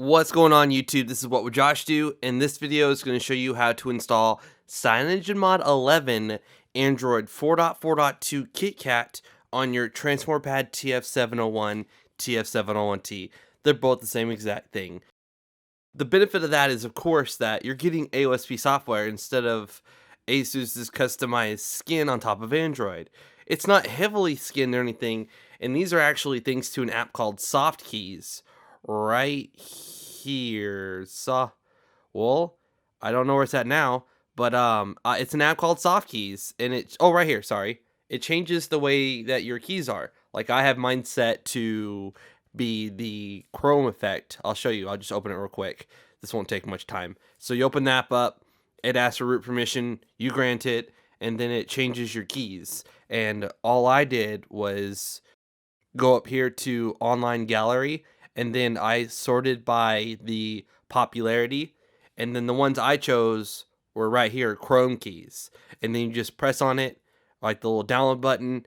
What's going on YouTube? This is What Would Josh Do, and this video is going to show you how to install CyanogenMod 11 Android 4.4.2 KitKat on your TransformerPad TF701, TF701T. They're both the same exact thing. The benefit of that is, of course, that you're getting AOSP software instead of ASUS's customized skin on top of Android. It's not heavily skinned or anything, and these are actually thanks to an app called Softkeys right here. Well, I don't know where it's at now, but it's an app called Softkeys, and right here, sorry. It changes the way that your keys are. Like I have mine set to be the Chrome effect. I'll show you. I'll just open it real quick. This won't take much time. So you open the app up, it asks for root permission, you grant it, and then it changes your keys. And all I did was go up here to online gallery, and then I sorted by the popularity, and then the ones I chose were right here, Chrome keys. And then you just press on it, like the little download button,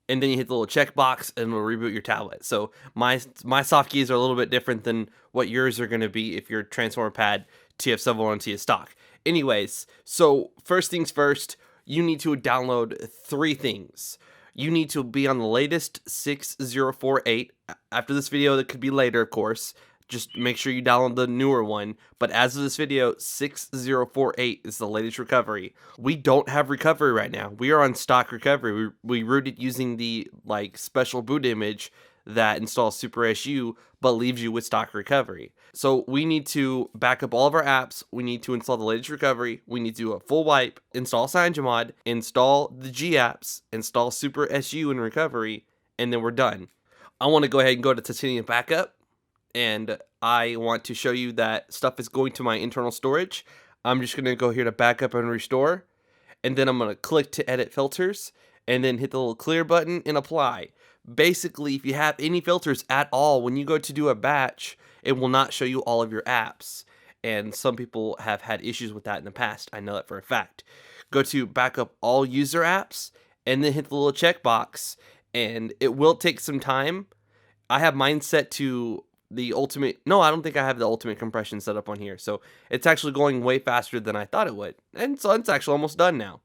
and then you hit the little checkbox and it'll reboot your tablet. So my soft keys are a little bit different than what yours are going to be if your TransformerPad TF701T is stock. Anyways, so first things first, you need to download 3 things. You need to be on the latest 6048. After this video, that could be later, of course. Just make sure you download the newer one. But as of this video, 6048 is the latest recovery. We don't have recovery right now. We are on stock recovery. We rooted using the special boot image that installs Super SU but leaves you with stock recovery. So we need to back up all of our apps. We need to install the latest recovery. We need to do a full wipe, install CyanogenMod, install the G apps, install Super SU in recovery, and then we're done. I want to go ahead and go to Titanium Backup, and I want to show you that stuff is going to my internal storage. I'm just going to go here to backup and restore, and then I'm going to click to edit filters, and then hit the little clear button and apply. Basically, if you have any filters at all, when you go to do a batch, it will not show you all of your apps. And some people have had issues with that in the past. I know that for a fact. Go to backup all user apps, and then hit the little checkbox, and it will take some time. I have mine set to the ultimate. No, I don't think I have the ultimate compression set up on here. So it's actually going way faster than I thought it would. And so it's actually almost done now.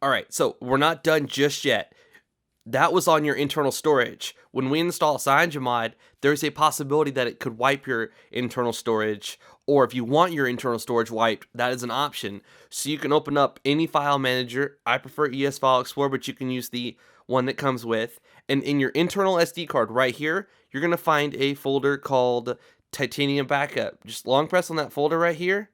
Alright, so we're not done just yet. That was on your internal storage. When we install CyanogenMod, there's a possibility that it could wipe your internal storage, or if you want your internal storage wiped, that is an option. So you can open up any file manager. I prefer ES File Explorer, but you can use the one that comes with. And in your internal SD card right here, you're going to find a folder called Titanium Backup. Just long press on that folder right here,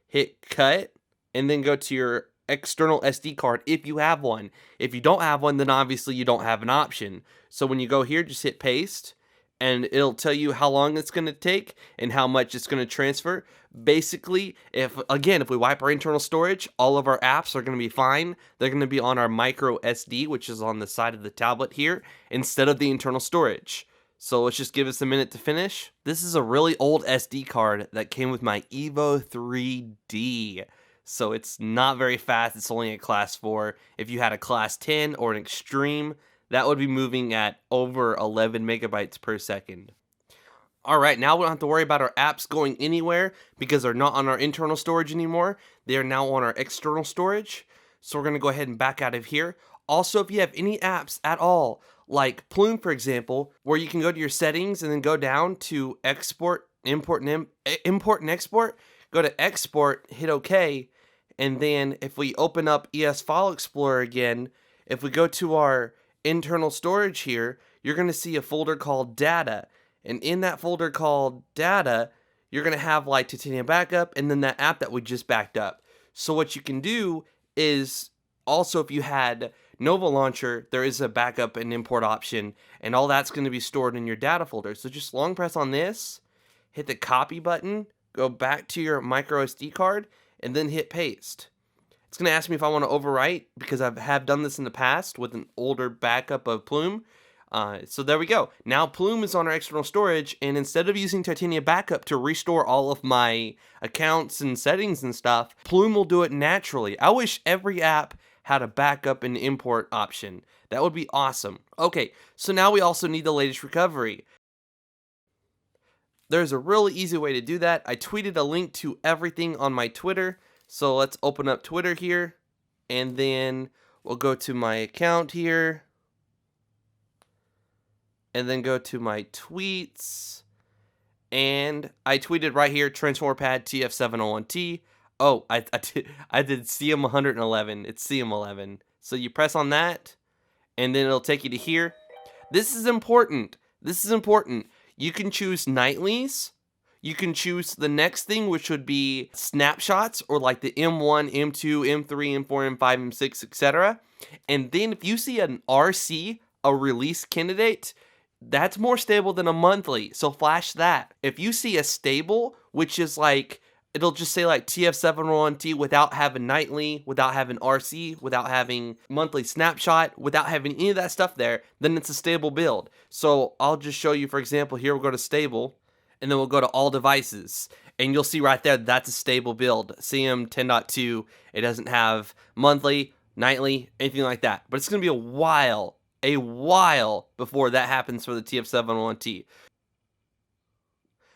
hit cut, and then go to your external SD card if you have one. If you don't have one, then obviously you don't have an option. So when you go here, just hit paste, and it'll tell you how long it's going to take and how much it's going to transfer. Basically, if we wipe our internal storage, all of our apps are going to be fine. They're going to be on our micro SD, which is on the side of the tablet here, instead of the internal storage. So let's just give us a minute to finish. This is a really old SD card that came with my Evo 3D. So it's not very fast. It's only a class 4. If you had a class 10 or an extreme, that would be moving at over 11 megabytes per second. Alright, now we don't have to worry about our apps going anywhere because they're not on our internal storage anymore. They are now on our external storage. So we're going to go ahead and back out of here. Also, if you have any apps at all, like Plume, for example, where you can go to your settings and then go down to export, import and export, go to export, hit OK. And then if we open up ES File Explorer again, if we go to our internal storage here, you're going to see a folder called data. And in that folder called data, you're going to have like Titanium Backup and then that app that we just backed up. So what you can do is also, if you had Nova Launcher, there is a backup and import option, and all that's going to be stored in your data folder. So just long press on this, hit the copy button, go back to your micro SD card, and then hit paste. It's going to ask me if I want to overwrite because I have done this in the past with an older backup of Plume. So there we go. Now Plume is on our external storage, and instead of using Titanium Backup to restore all of my accounts and settings and stuff, Plume will do it naturally. I wish every app how to backup and import option. That would be awesome. Okay, so now we also need the latest recovery. There's a really easy way to do that. I tweeted a link to everything on my Twitter. So let's open up Twitter here, and then we'll go to my account here, and then go to my tweets, and I tweeted right here, Transformer Pad TF701T. Oh, I did CM111. It's CM11. So you press on that, and then it'll take you to here. This is important. This is important. You can choose nightlies. You can choose the next thing, which would be snapshots, or like the M1, M2, M3, M4, M5, M6, etc. And then if you see an RC, a release candidate, that's more stable than a monthly, so flash that. If you see a stable, which is like, it'll just say like TF701T without having nightly, without having RC, without having monthly snapshot, without having any of that stuff there, then it's a stable build. So I'll just show you, for example, here we'll go to stable, and then we'll go to all devices, and you'll see right there that's a stable build. CM 10.2, it doesn't have monthly, nightly, anything like that. But it's going to be a while before that happens for the TF701T.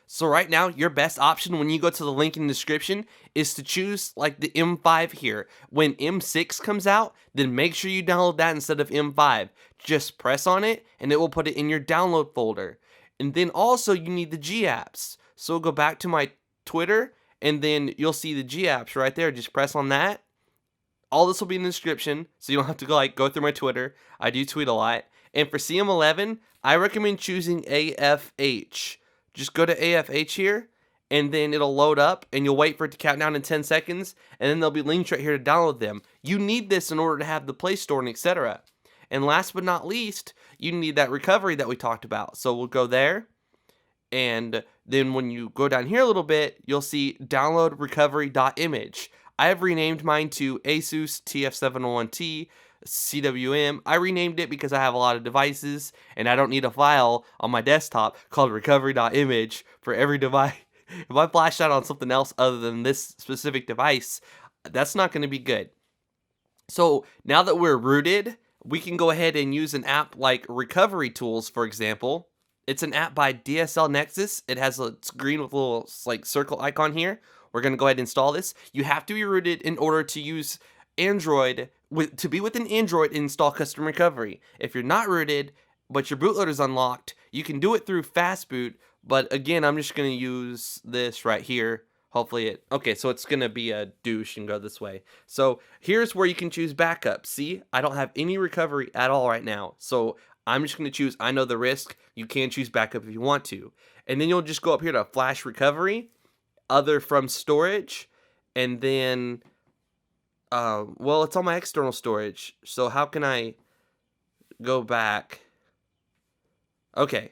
So right now, your best option when you go to the link in the description is to choose like the M5 here. When M6 comes out, then make sure you download that instead of M5. Just press on it and it will put it in your download folder. And then also you need the G apps. So go back to my Twitter and then you'll see the G apps right there. Just press on that. All this will be in the description, so you don't have to go through my Twitter. I do tweet a lot. And for CM11, I recommend choosing AFH. Just go to AFH here, and then it'll load up, and you'll wait for it to count down in 10 seconds, and then there'll be links right here to download them. You need this in order to have the Play Store and etc. And last but not least, you need that recovery that we talked about. So we'll go there, and then when you go down here a little bit, you'll see download recovery.image. I have renamed mine to Asus TF701T CWM. I renamed it because I have a lot of devices and I don't need a file on my desktop called recovery.image for every device. If I flash that on something else other than this specific device, that's not going to be good. So now that we're rooted, we can go ahead and use an app like Recovery Tools, for example. It's an app by DSL Nexus. It has a screen with a little like circle icon here. We're going to go ahead and install this. You have to be rooted in order to use Android, to be with an Android and install Custom Recovery. If you're not rooted, but your bootloader is unlocked, you can do it through Fastboot. But again, I'm just going to use this right here. Hopefully okay, so it's going to be a douche and go this way. So here's where you can choose backup. See, I don't have any recovery at all right now. So I'm just going to choose, I know the risk. You can choose backup if you want to. And then you'll just go up here to Flash Recovery, Other from Storage, and then, well, it's on my external storage. So how can I go back? Okay.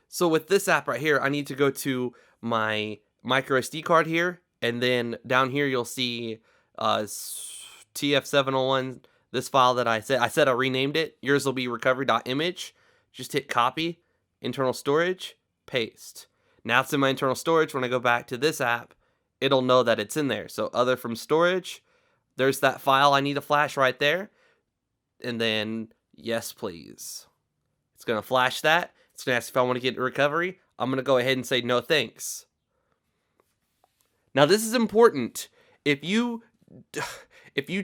So with this app right here, I need to go to my micro SD card here, and then down here you'll see TF701, this file that I said I renamed it. Yours will be recovery.image. Just hit copy, internal storage, paste. Now it's in my internal storage. When I go back to this app, it'll know that it's in there. So other from storage, there's that file I need to flash right there. And then, yes, please. It's going to flash that. It's going to ask if I want to get recovery. I'm going to go ahead and say no thanks. Now this is important. If you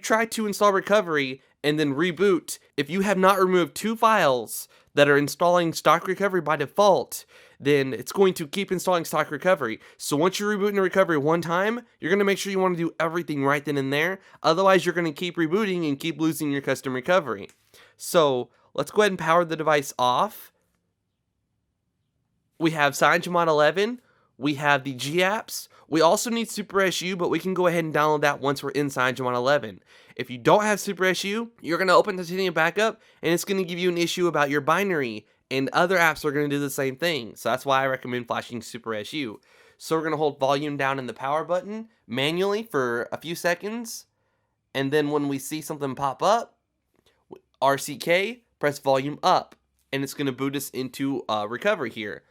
try to install recovery and then reboot, if you have not removed 2 files that are installing stock recovery by default, then it's going to keep installing stock recovery. So once you reboot into recovery one time, you're going to make sure you want to do everything right then and there. Otherwise, you're going to keep rebooting and keep losing your custom recovery. So let's go ahead and power the device off. We have CyanogenMod 11. We have the G apps. We also need SuperSU, but we can go ahead and download that once we're in CyanogenMod 11. If you don't have SuperSU, you're going to open Titanium Backup, and it's going to give you an issue about your binary, and other apps are going to do the same thing. So that's why I recommend flashing SuperSU. So we're going to hold volume down in the power button manually for a few seconds, and then when we see something pop up, RCK, press volume up, and it's going to boot us into recovery here.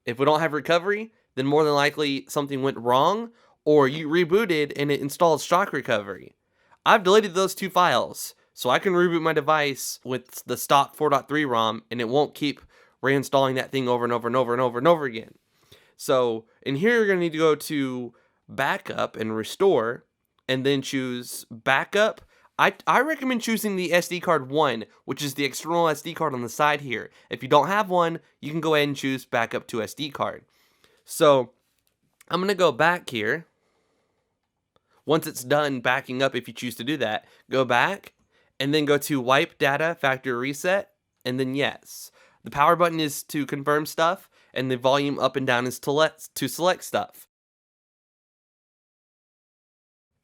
If we don't have recovery, then more than likely something went wrong, or you rebooted and it installed stock recovery. I've deleted those 2 files, so I can reboot my device with the stock 4.3 ROM, and it won't keep reinstalling that thing over and over and over and over and over again. So in here, you're going to need to go to backup and restore, and then choose backup. I recommend choosing the SD card 1, which is the external SD card on the side here. If you don't have one, you can go ahead and choose backup to SD card. So I'm going to go back here. Once it's done backing up, if you choose to do that, go back and then go to wipe data factory reset, and then yes. The power button is to confirm stuff, and the volume up and down is to select stuff.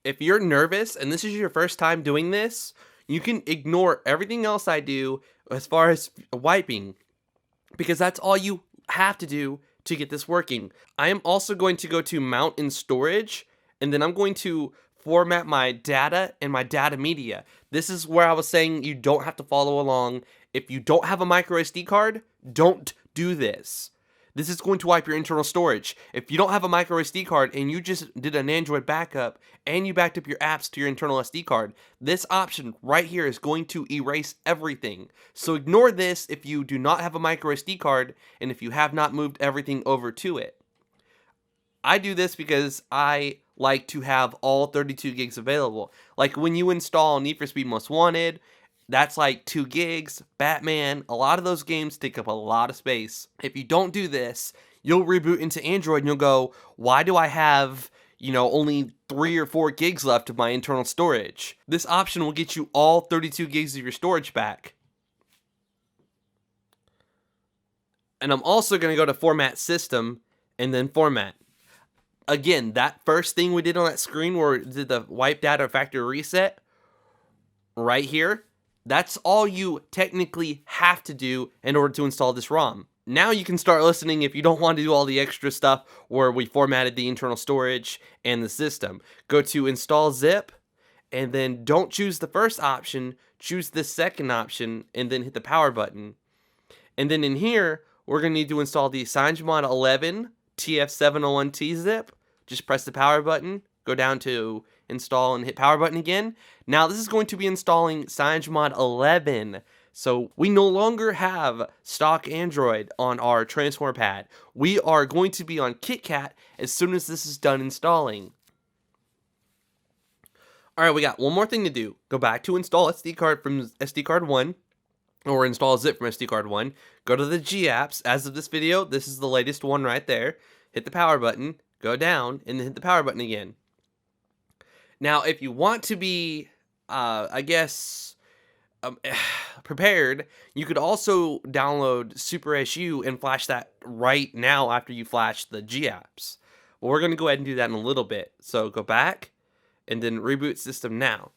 If you're nervous and this is your first time doing this, you can ignore everything else I do as far as wiping, because that's all you have to do to get this working. I am also going to go to mount in storage, and then I'm going to format my data and my data media. This is where I was saying you don't have to follow along. If you don't have a micro SD card, don't do this. This is going to wipe your internal storage. If you don't have a micro SD card and you just did an Android backup and you backed up your apps to your internal SD card, this option right here is going to erase everything. So ignore this if you do not have a micro SD card and if you have not moved everything over to it. I do this because I like to have all 32 gigs available. Like when you install Need for Speed Most Wanted, that's like 2 gigs, Batman, a lot of those games take up a lot of space. If you don't do this, you'll reboot into Android and you'll go, why do I have, only 3 or 4 gigs left of my internal storage? This option will get you all 32 gigs of your storage back. And I'm also going to go to Format System and then Format. Again, that first thing we did on that screen where we did the wipe data factory reset, right here, that's all you technically have to do in order to install this ROM. Now you can start listening if you don't want to do all the extra stuff where we formatted the internal storage and the system. Go to install zip, and then don't choose the first option, choose the second option, and then hit the power button. And then in here, we're going to need to install the CyanogenMod 11 TF701T zip. Just press the power button, go down to install and hit power button again. Now this is going to be installing CyanogenMod 11. So we no longer have stock Android on our transformer pad. We are going to be on KitKat as soon as this is done installing. Alright, we got one more thing to do. Go back to install SD card from SD card 1, or install zip from SD card 1. Go to the G apps. As of this video, this is the latest one right there. Hit the power button, go down, and then hit the power button again. Now, if you want to be, prepared, you could also download Super SU and flash that right now after you flash the G apps. Well, we're going to go ahead and do that in a little bit. So go back and then reboot system now.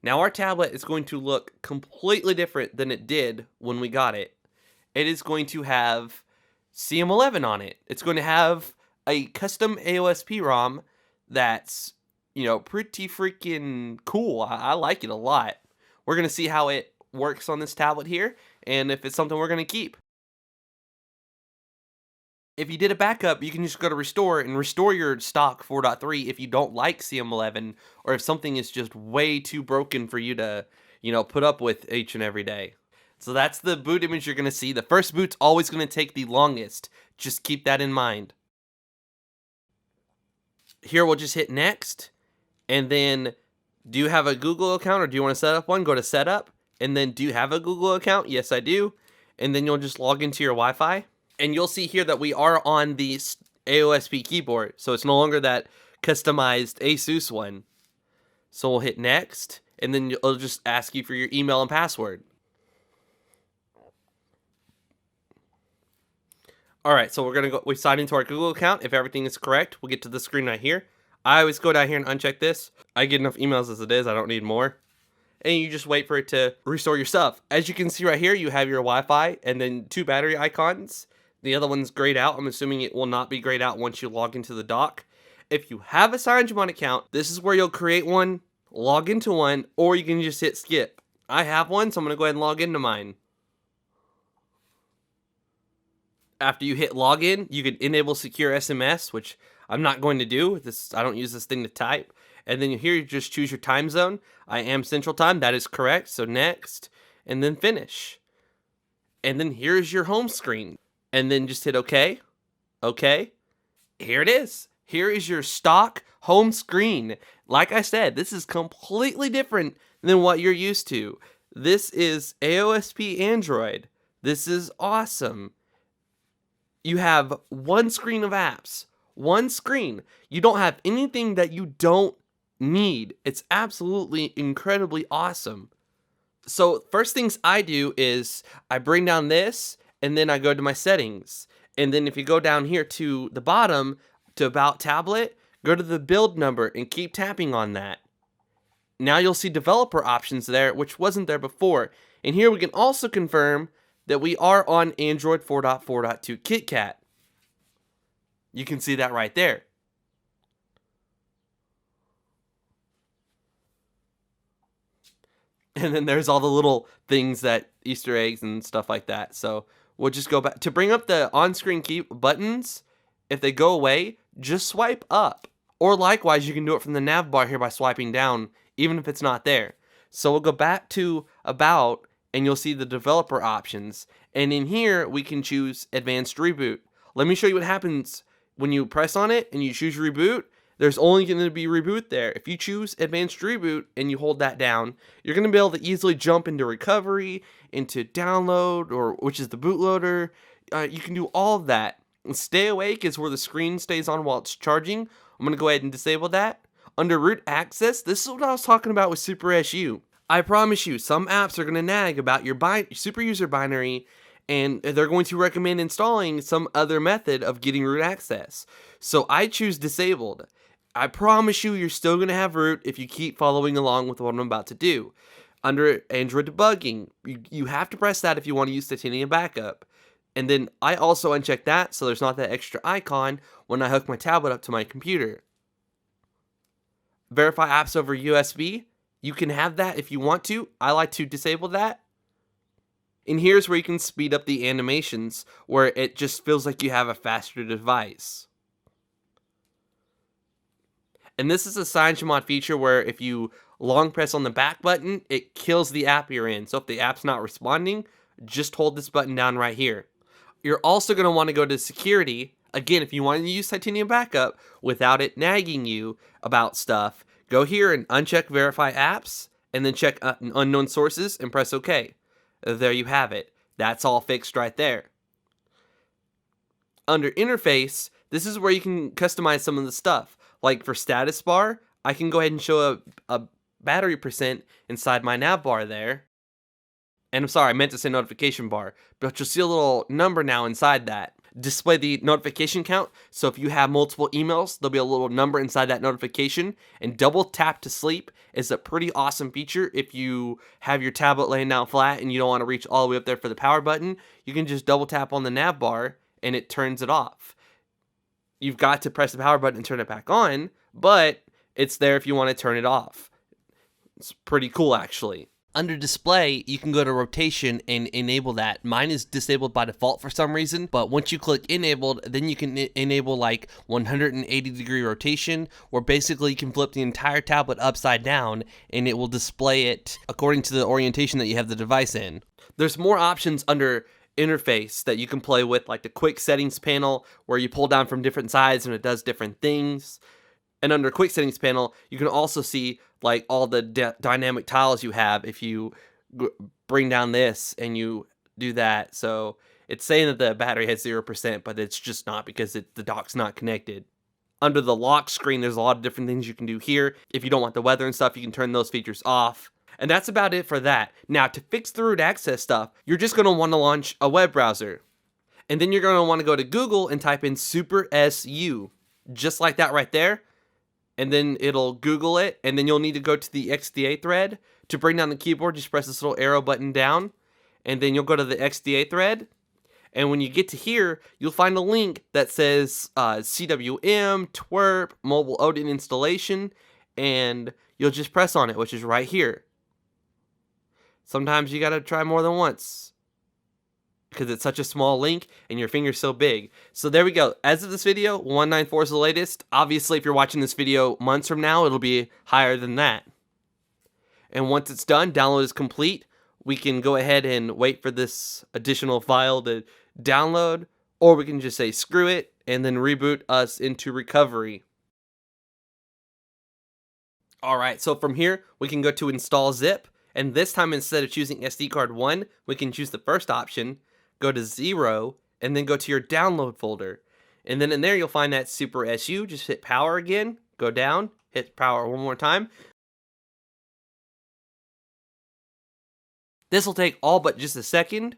Now our tablet is going to look completely different than it did when we got it. It is going to have CM11 on it. It's going to have a custom AOSP ROM that's, pretty freaking cool. I like it a lot. We're going to see how it works on this tablet here, and if it's something we're going to keep. If you did a backup, you can just go to restore and restore your stock 4.3 if you don't like CM11, or if something is just way too broken for you to, put up with each and every day. So that's the boot image you're going to see. The first boot's always going to take the longest. Just keep that in mind. Here we'll just hit next, and then do you have a Google account or do you want to set up one? Go to setup, and then do you have a Google account? Yes, I do. And then you'll just log into your Wi-Fi, and you'll see here that we are on the AOSP keyboard, so it's no longer that customized ASUS one. So we'll hit next, and then it'll just ask you for your email and password. Alright, so we sign into our Google account. If everything is correct, we'll get to the screen right here. I always go down here and uncheck this. I get enough emails as it is, I don't need more. And you just wait for it to restore your stuff. As you can see right here, you have your Wi-Fi and then 2 battery icons. The other one's grayed out. I'm assuming it will not be grayed out once you log into the dock. If you have a CyanogenMod account, this is where you'll create one, log into one, or you can just hit skip. I have one, so I'm going to go ahead and log into mine. After you hit login, you can enable secure SMS, which I'm not going to do this. I don't use this thing to type. And then here you just choose your time zone. I am Central Time. That is correct. So next, and then finish. And then here's your home screen. And then just hit OK. OK. Here it is. Here is your stock home screen. Like I said, this is completely different than what you're used to. This is AOSP Android. This is awesome. You have one screen of apps. One screen. You don't have anything that you don't need. It's absolutely incredibly awesome. So first things I do is I bring down this and then I go to my settings. And then if you go down here to the bottom to About Tablet, go to the build number and keep tapping on that. Now you'll see developer options there, which wasn't there before. And here we can also confirm that we are on Android 4.4.2 KitKat. You can see that right there. And then there's all the little things that Easter eggs and stuff like that. So we'll just go back to bring up the on-screen key buttons. If they go away, just swipe up. Or likewise, you can do it from the nav bar here by swiping down, even if it's not there. So we'll go back to About, and you'll see the developer options. And in here, we can choose Advanced Reboot. Let me show you what happens when you press on it and you choose Reboot. There's only going to be Reboot there. If you choose Advanced Reboot and you hold that down, you're going to be able to easily jump into Recovery, into Download, or which is the bootloader. You can do all of that. And Stay Awake is where the screen stays on while it's charging. I'm going to go ahead and disable that. Under root access, this is what I was talking about with Super SU. I promise you, some apps are going to nag about your super user binary, and they're going to recommend installing some other method of getting root access. So I choose disabled. I promise you, you're still going to have root if you keep following along with what I'm about to do. Under Android debugging, you have to press that if you want to use Titanium Backup. And then I also uncheck that so there's not that extra icon when I hook my tablet up to my computer. Verify apps over USB. You can have that if you want to. I like to disable that. And here's where you can speed up the animations, where it just feels like you have a faster device. And this is a CyanogenMod feature where if you long press on the back button, it kills the app you're in. So if the app's not responding, just hold this button down right here. You're also going to want to go to security. Again, if you want to use Titanium Backup without it nagging you about stuff, go here and uncheck Verify Apps, and then check Unknown Sources and press OK. There you have it. That's all fixed right there. Under Interface, this is where you can customize some of the stuff. Like for status bar, I can go ahead and show a battery percent inside my nav bar there. And I'm sorry, I meant to say notification bar, but you'll see a little number now inside that. Display the notification count, so if you have multiple emails, there'll be a little number inside that notification. And double tap to sleep is a pretty awesome feature. If you have your tablet laying down flat and you don't want to reach all the way up there for the power button, you can just double tap on the nav bar and it turns it off. You've got to press the power button and turn it back on, but it's there if you want to turn it off. It's pretty cool, actually. Under display, you can go to rotation and enable that. Mine is disabled by default for some reason, but once you click enabled, then you can enable like 180-degree rotation, where basically you can flip the entire tablet upside down and it will display it according to the orientation that you have the device in. There's more options under interface that you can play with, like the quick settings panel, where you pull down from different sides and it does different things. And under quick settings panel, you can also see like all the dynamic tiles you have if you bring down this and you do that. So it's saying that the battery has 0%, but it's just not, because the dock's not connected. Under the lock screen, there's a lot of different things you can do here. If you don't want the weather and stuff, you can turn those features off. And that's about it for that. Now, to fix the root access stuff, you're just going to want to launch a web browser. And then you're going to want to go to Google and type in Super SU. Just like that right there. And then it'll Google it, and then you'll need to go to the XDA thread. To bring down the keyboard, just press this little arrow button down, and then you'll go to the XDA thread. And when you get to here, you'll find a link that says CWM, twerp, mobile Odin installation, and you'll just press on it, which is right here. Sometimes you gotta try more than once. because it's such a small link and your finger's so big. So there we go. As of this video, 194 is the latest. Obviously, if you're watching this video months from now, it'll be higher than that. And once it's done, download is complete. We can go ahead and wait for this additional file to download, or we can just say screw it and then reboot us into recovery. Alright, so from here, we can go to install zip, and this time instead of choosing SD card 1, we can choose the first option, go to 0, and then go to your download folder. And then in there you'll find that Super SU, just hit power again, go down, hit power one more time. This will take all but just a second,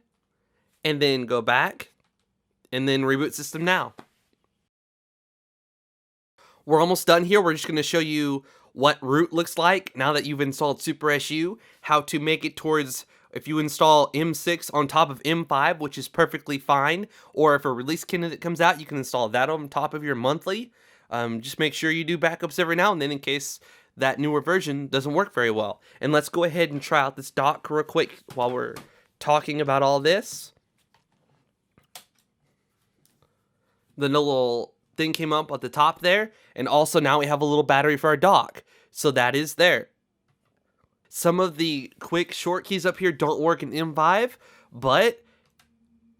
and then go back, and then reboot system now. We're almost done here. We're just going to show you what root looks like now that you've installed Super SU, how to make it towards, if you install M6 on top of M5, which is perfectly fine, or if a release candidate comes out, you can install that on top of your monthly. Just make sure you do backups every now and then in case that newer version doesn't work very well. And let's go ahead and try out this dock real quick while we're talking about all this. The little thing came up at the top there, and also now we have a little battery for our dock, so that is there. Some of the quick short keys up here don't work in M5, but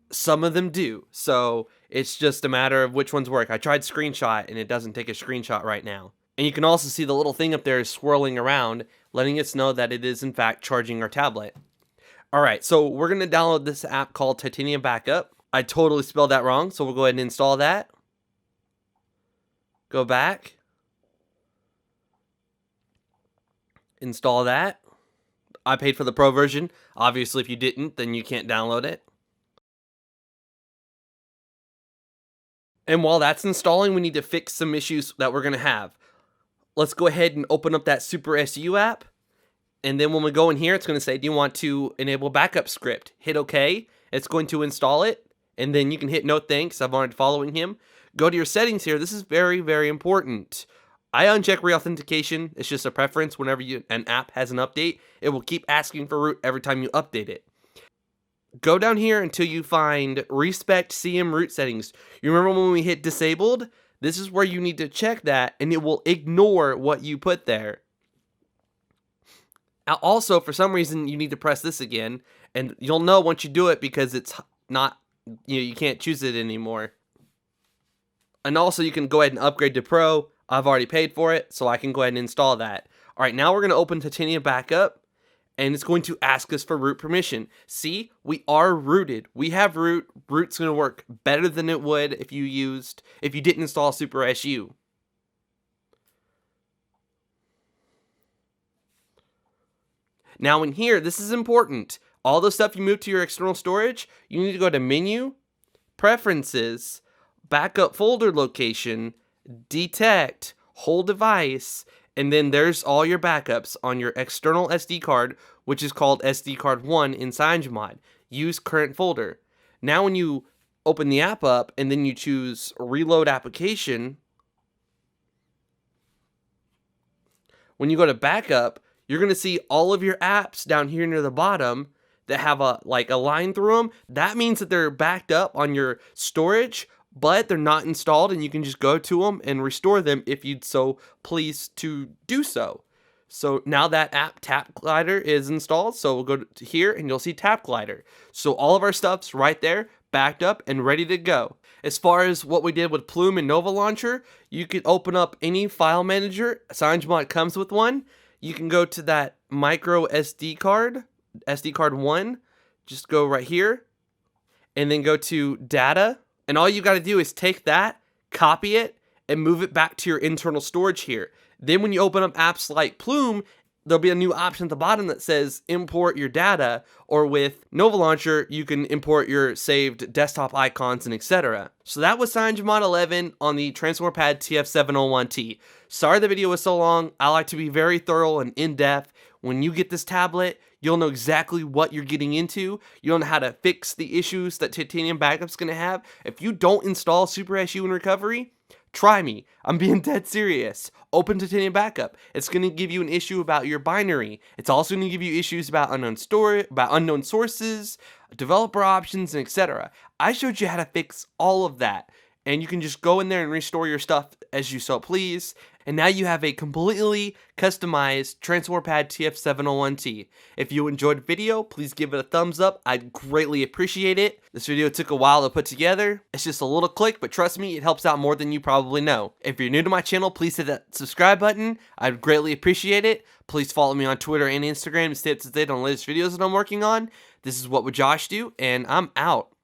some of them do, so it's just a matter of which ones work. I tried screenshot and it doesn't take a screenshot right now. And you can also see the little thing up there is swirling around, letting us know that it is in fact charging our tablet. Alright, so we're going to download this app called Titanium Backup. I totally spelled that wrong, so we'll go ahead and install that. Go back. Install that. I paid for the pro version. Obviously, if you didn't, then you can't download it. And while that's installing, we need to fix some issues that we're going to have. Let's go ahead and open up that Super SU app. And then when we go in here, it's going to say, do you want to enable backup script? Hit OK. It's going to install it. And then you can hit no thanks. I'm already following him. Go to your settings here. This is very, very important. I uncheck reauthentication. It's just a preference. Whenever an app has an update, it will keep asking for root every time you update it. Go down here until you find respect CM root settings. You remember when we hit disabled? This is where you need to check that, and it will ignore what you put there. Now, also, for some reason, you need to press this again, and you'll know once you do it because it's not, you can't choose it anymore. And also, you can go ahead and upgrade to Pro. I've already paid for it, so I can go ahead and install that. All right, now we're going to open Titanium Backup, and it's going to ask us for root permission. See, we are rooted. We have root. Root's going to work better than it would if you didn't install Super SU. Now in here, this is important. All the stuff you move to your external storage, you need to go to Menu, Preferences, Backup Folder Location, Detect, Whole Device, and then there's all your backups on your external SD card, which is called SD card 1 in CyanogenMod. Use current folder. Now when you open the app up and then you choose Reload Application, when you go to Backup, you're going to see all of your apps down here near the bottom that have a line through them. That means that they're backed up on your storage, but they're not installed, and you can just go to them and restore them if you'd so please to do so. So now that app Tap Glider is installed, so we'll go to here and you'll see Tap Glider. So all of our stuff's right there, backed up and ready to go. As far as what we did with Plume and Nova Launcher, you can open up any file manager. CyanogenMod comes with one. You can go to that micro SD card 1, just go right here, and then go to Data, and all you got to do is take that, copy it, and move it back to your internal storage here. Then when you open up apps like Plume, there'll be a new option at the bottom that says import your data, or with Nova Launcher, you can import your saved desktop icons and etc. So that was CyanogenMod 11 on the Transformer Pad TF701T. Sorry the video was so long. I like to be very thorough and in-depth. When you get this tablet, you'll know exactly what you're getting into. You'll know how to fix the issues that Titanium Backup's going to have. If you don't install Super SU in recovery, Try me. I'm being dead serious. Open Titanium Backup. It's going to give you an issue about your binary. It's also going to give you issues about unknown sources, developer options, and etc. I showed you how to fix all of that. And you can just go in there and restore your stuff as you so please. And now you have a completely customized Transformer Pad TF701T. If you enjoyed the video, please give it a thumbs up. I'd greatly appreciate it. This video took a while to put together. It's just a little click, but trust me, it helps out more than you probably know. If you're new to my channel, please hit that subscribe button. I'd greatly appreciate it. Please follow me on Twitter and Instagram to stay up to date on the latest videos that I'm working on. This is What Would Josh Do, and I'm out.